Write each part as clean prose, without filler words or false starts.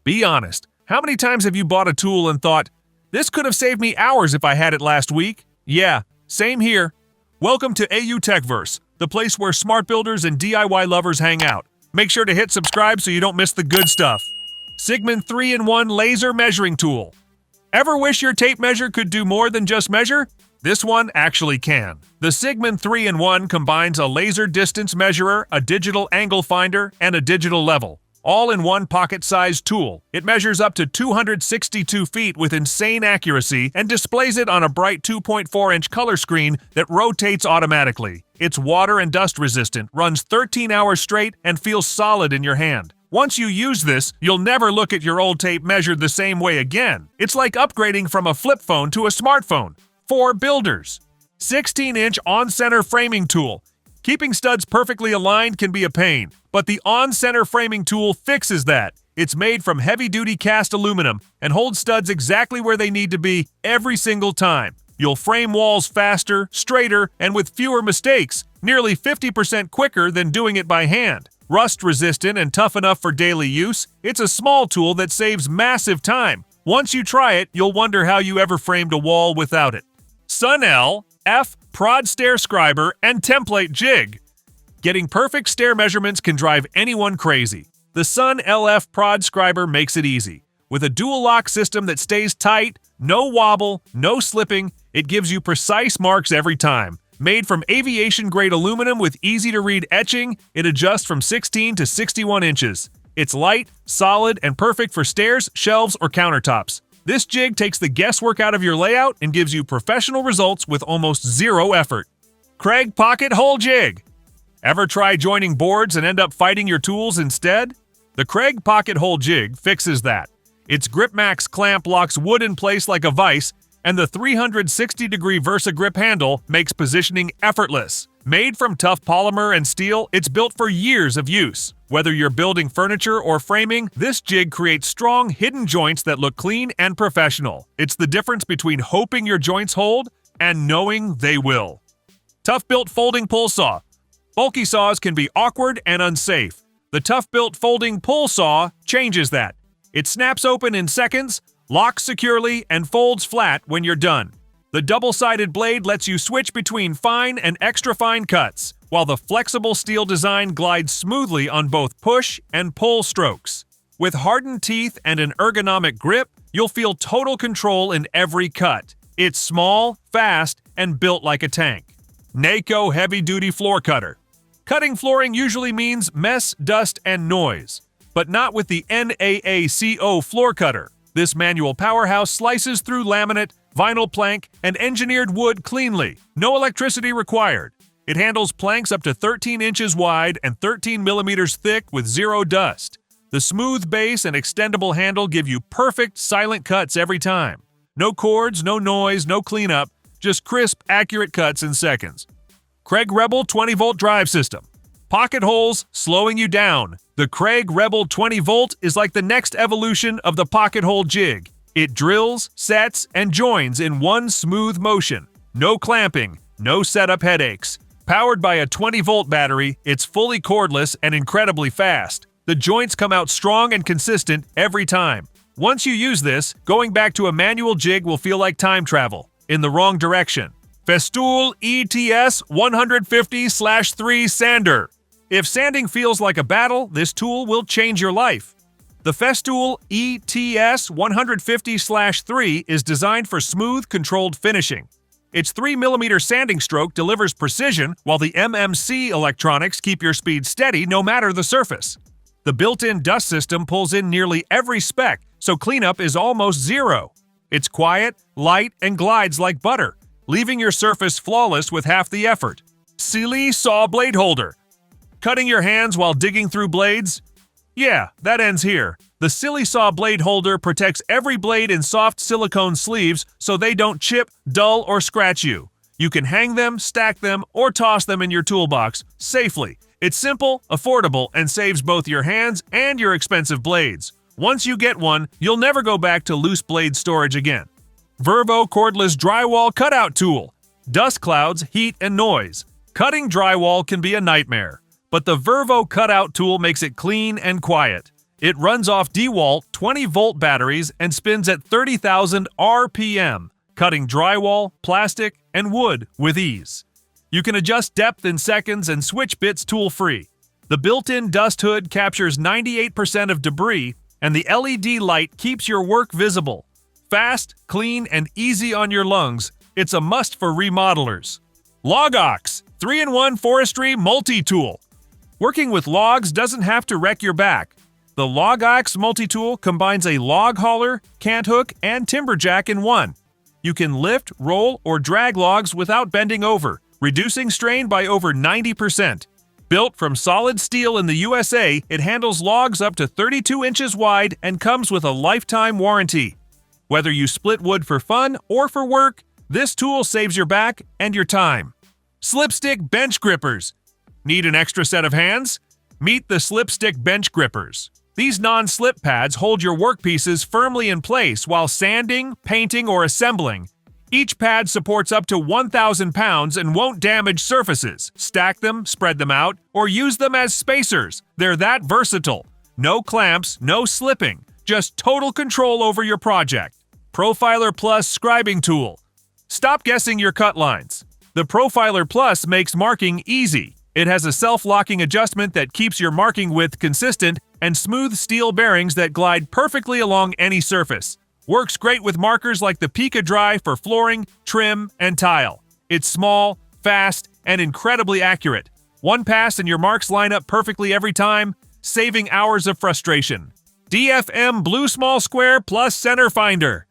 Be honest. How many times have you bought a tool and thought, this could have saved me hours if I had it last week? Yeah, same here. Welcome to TechVerse, the place where smart builders and DIY lovers hang out. Make sure to hit subscribe so you don't miss the good stuff. Sigmund 3-in-1 Laser Measuring Tool. Ever wish your tape measure could do more than just measure? This one actually can. The Sigmund 3-in-1 combines a laser distance measurer, a digital angle finder, and a digital level, all in one pocket-sized tool. It measures up to 262 feet with insane accuracy and displays it on a bright 2.4-inch color screen that rotates automatically. It's water and dust resistant, runs 13 hours straight, and feels solid in your hand. Once you use this, you'll never look at your old tape measured the same way again. It's like upgrading from a flip phone to a smartphone. For builders. 16-inch on-center framing tool. Keeping studs perfectly aligned can be a pain, but the on-center framing tool fixes that. It's made from heavy-duty cast aluminum and holds studs exactly where they need to be every single time. You'll frame walls faster, straighter, and with fewer mistakes, nearly 50% quicker than doing it by hand. Rust-resistant and tough enough for daily use, it's a small tool that saves massive time. Once you try it, you'll wonder how you ever framed a wall without it. Sun LF Prod Stair Scriber and Template Jig. Getting perfect stair measurements can drive anyone crazy. The Sun LF Prod Scriber makes it easy. With a dual lock system that stays tight, no wobble, no slipping, it gives you precise marks every time. Made from aviation-grade aluminum with easy-to-read etching, it adjusts from 16 to 61 inches. It's light, solid, and perfect for stairs, shelves, or countertops. This jig takes the guesswork out of your layout and gives you professional results with almost zero effort. Kreg Pocket Hole Jig. Ever try joining boards and end up fighting your tools instead? The Kreg Pocket Hole Jig fixes that. Its GripMax clamp locks wood in place like a vise, and the 360-degree VersaGrip handle makes positioning effortless. Made from tough polymer and steel, it's built for years of use. Whether you're building furniture or framing, this jig creates strong, hidden joints that look clean and professional. It's the difference between hoping your joints hold and knowing they will. Tough-built folding pull saw. Bulky saws can be awkward and unsafe. The tough-built folding pull saw changes that. It snaps open in seconds, locks securely, and folds flat when you're done. The double-sided blade lets you switch between fine and extra-fine cuts, while the flexible steel design glides smoothly on both push and pull strokes. With hardened teeth and an ergonomic grip, you'll feel total control in every cut. It's small, fast, and built like a tank. NACO Heavy-Duty Floor Cutter. Cutting flooring usually means mess, dust, and noise, but not with the NAACO Floor Cutter. This manual powerhouse slices through laminate, vinyl plank, and engineered wood cleanly. No electricity required. It handles planks up to 13 inches wide and 13 millimeters thick with zero dust. The smooth base and extendable handle give you perfect, silent cuts every time. No cords, no noise, no cleanup, just crisp, accurate cuts in seconds. Kreg Rebel 20-volt drive system. Pocket holes slowing you down. The Kreg Rebel 20-volt is like the next evolution of the pocket hole jig. It drills, sets, and joins in one smooth motion. No clamping, no setup headaches. Powered by a 20-volt battery, it's fully cordless and incredibly fast. The joints come out strong and consistent every time. Once you use this, going back to a manual jig will feel like time travel, in the wrong direction. Festool ETS 150/3 Sander. If sanding feels like a battle, this tool will change your life. The Festool ETS 150/3 is designed for smooth, controlled finishing. Its 3mm sanding stroke delivers precision, while the MMC electronics keep your speed steady no matter the surface. The built-in dust system pulls in nearly every spec, so cleanup is almost zero. It's quiet, light, and glides like butter, leaving your surface flawless with half the effort. Silly Saw Blade Holder. Cutting your hands while digging through blades? Yeah, that ends here. The Silly Saw Blade Holder protects every blade in soft silicone sleeves so they don't chip, dull, or scratch you. You can hang them, stack them, or toss them in your toolbox safely. It's simple, affordable, and saves both your hands and your expensive blades. Once you get one, you'll never go back to loose blade storage again. Vervo Cordless Drywall Cutout Tool. Dust clouds, heat, and noise. Cutting drywall can be a nightmare, but the Vervo Cutout Tool makes it clean and quiet. It runs off DeWalt 20-volt batteries and spins at 30,000 RPM, cutting drywall, plastic, and wood with ease. You can adjust depth in seconds and switch bits tool-free. The built-in dust hood captures 98% of debris, and the LED light keeps your work visible. Fast, clean, and easy on your lungs, it's a must for remodelers. LogOx 3-in-1 Forestry Multi-Tool. Working with logs doesn't have to wreck your back. The LogOx multi-tool combines a log hauler, cant hook, and timber jack in one. You can lift, roll, or drag logs without bending over, reducing strain by over 90%. Built from solid steel in the USA, it handles logs up to 32 inches wide and comes with a lifetime warranty. Whether you split wood for fun or for work, this tool saves your back and your time. Slipstick Bench Grippers. Need an extra set of hands? Meet the Slipstick Bench Grippers. These non-slip pads hold your workpieces firmly in place while sanding, painting, or assembling. Each pad supports up to 1,000 pounds and won't damage surfaces. Stack them, spread them out, or use them as spacers. They're that versatile. No clamps, no slipping. Just total control over your project. Profiler Plus Scribing Tool. Stop guessing your cut lines. The Profiler Plus makes marking easy. It has a self-locking adjustment that keeps your marking width consistent and smooth steel bearings that glide perfectly along any surface. Works great with markers like the Pika Dry for flooring, trim, and tile. It's small, fast, and incredibly accurate. One pass and your marks line up perfectly every time, saving hours of frustration. DFM Blue Small Square Plus Center Finder.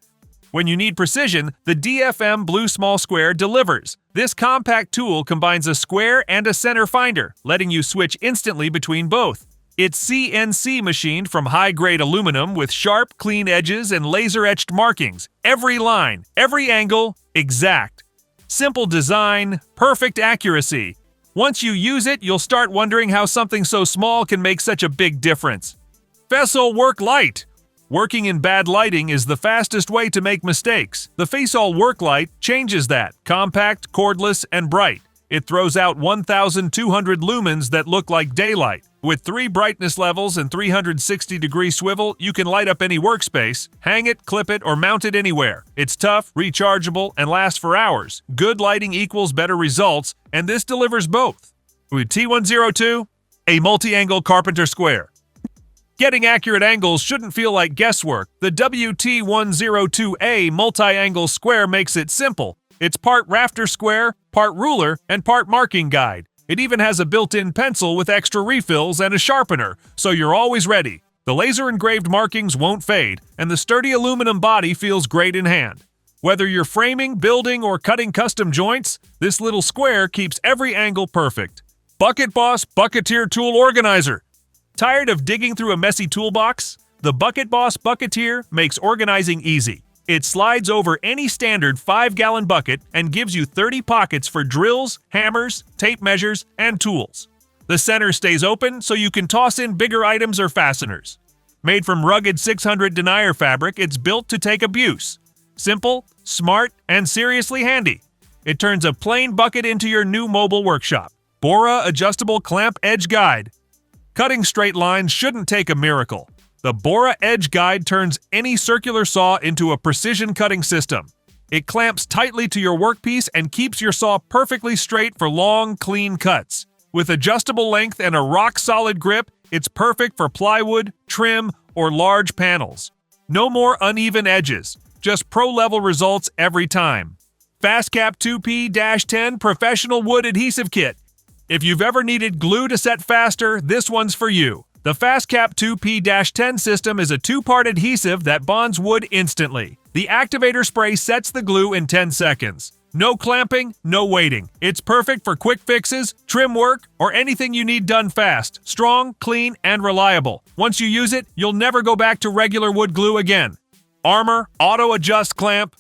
When you need precision, the DFM Blue Small Square delivers. This compact tool combines a square and a center finder, letting you switch instantly between both. It's CNC machined from high-grade aluminum with sharp, clean edges and laser-etched markings. Every line, every angle, exact. Simple design, perfect accuracy. Once you use it, you'll start wondering how something so small can make such a big difference. Fesol Work Light. Working in bad lighting is the fastest way to make mistakes. The Fesol Work Light changes that. Compact, cordless, and bright. It throws out 1,200 lumens that look like daylight. With 3 brightness levels and 360-degree swivel, you can light up any workspace, hang it, clip it, or mount it anywhere. It's tough, rechargeable, and lasts for hours. Good lighting equals better results, and this delivers both. With T102, a multi-angle carpenter square. Getting accurate angles shouldn't feel like guesswork. The WT102A multi-angle square makes it simple. It's part rafter square, part ruler, and part marking guide. It even has a built-in pencil with extra refills and a sharpener, so you're always ready. The laser-engraved markings won't fade, and the sturdy aluminum body feels great in hand. Whether you're framing, building, or cutting custom joints, this little square keeps every angle perfect. Bucket Boss Bucketeer Tool Organizer. Tired of digging through a messy toolbox? The Bucket Boss Bucketeer makes organizing easy. It slides over any standard 5-gallon bucket and gives you 30 pockets for drills, hammers, tape measures, and tools. The center stays open so you can toss in bigger items or fasteners. Made from rugged 600 denier fabric, it's built to take abuse. Simple, smart, and seriously handy. It turns a plain bucket into your new mobile workshop. Bora Adjustable Clamp Edge Guide. Cutting straight lines shouldn't take a miracle. The Bora Edge Guide turns any circular saw into a precision cutting system. It clamps tightly to your workpiece and keeps your saw perfectly straight for long, clean cuts. With adjustable length and a rock-solid grip, it's perfect for plywood, trim, or large panels. No more uneven edges, just pro-level results every time. FastCap 2P-10 Professional Wood Adhesive Kit. If you've ever needed glue to set faster, this one's for you. The FastCap 2P-10 system is a 2-part adhesive that bonds wood instantly. The activator spray sets the glue in 10 seconds. No clamping, no waiting. It's perfect for quick fixes, trim work, or anything you need done fast. Strong, clean, and reliable. Once you use it, you'll never go back to regular wood glue again. Armor Auto Adjust Clamp.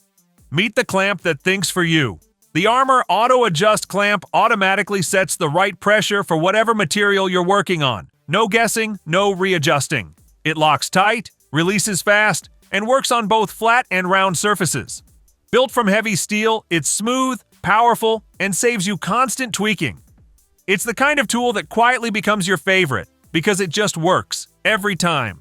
Meet the clamp that thinks for you. The Armor Auto Adjust Clamp automatically sets the right pressure for whatever material you're working on. No guessing, no readjusting. It locks tight, releases fast, and works on both flat and round surfaces. Built from heavy steel, it's smooth, powerful, and saves you constant tweaking. It's the kind of tool that quietly becomes your favorite because it just works every time.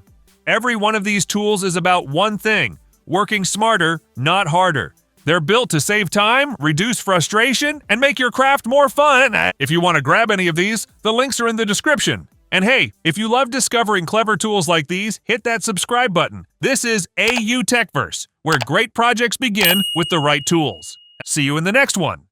Every one of these tools is about one thing: working smarter, not harder. They're built to save time, reduce frustration, and make your craft more fun. If you want to grab any of these, the links are in the description. And hey, if you love discovering clever tools like these, hit that subscribe button. This is TechVerse, where great projects begin with the right tools. See you in the next one.